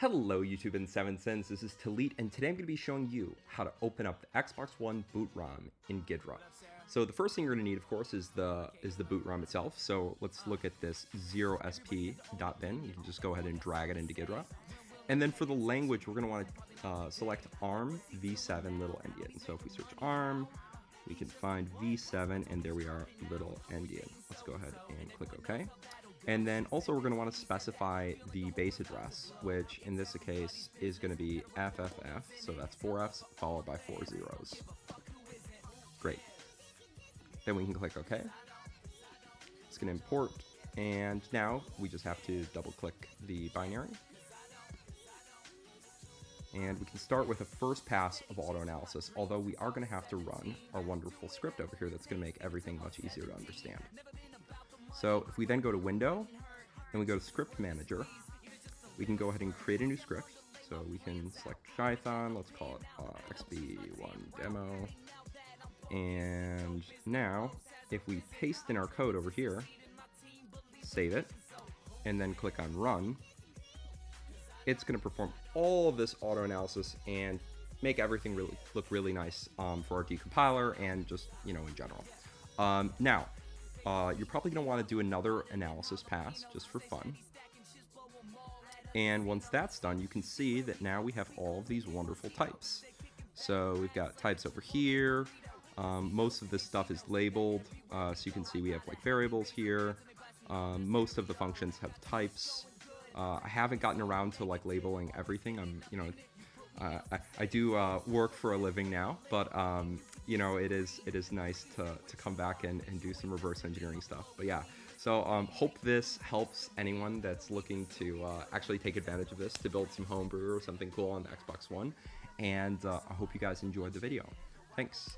Hello YouTube and 7 cents, this is Talit, and today I'm going to be showing you how to open up the Xbox One Bootrom in Ghidra. So the first thing you're going to need, of course, is the Bootrom itself. So let's look at this 0sp.bin. You can just go ahead and drag it into Ghidra. And then for the language, we're going to want to select ARM v7 little endian. So if we search ARM, we can find v7, and there we are, little endian. Let's go ahead and click OK. And then also we're going to want to specify the base address, which in this case is going to be FFF, so that's 4 Fs followed by 4 zeros. Great. Then we can click OK. It's going to import, and now we just have to double click the binary. And we can start with a first pass of auto analysis, although we are going to have to run our wonderful script over here that's going to make everything much easier to understand. So if we then go to Window, and we go to Script Manager, we can go ahead and create a new script. So we can select Python, let's call it XB1 demo. And now, if we paste in our code over here, save it, and then click on Run, it's going to perform all of this auto analysis and make everything look really nice for our decompiler and just, in general. Now, you're probably going to want to do another analysis pass just for fun. And once that's done, you can see that now we have all of these wonderful types. So we've got types over here. Most of this stuff is labeled. So you can see we have like variables here. Most of the functions have types. I haven't gotten around to like labeling everything. I do work for a living now, but it is nice to come back and do some reverse engineering stuff. But yeah, so hope this helps anyone that's looking to actually take advantage of this to build some homebrew or something cool on the Xbox One. And I hope you guys enjoyed the video. Thanks.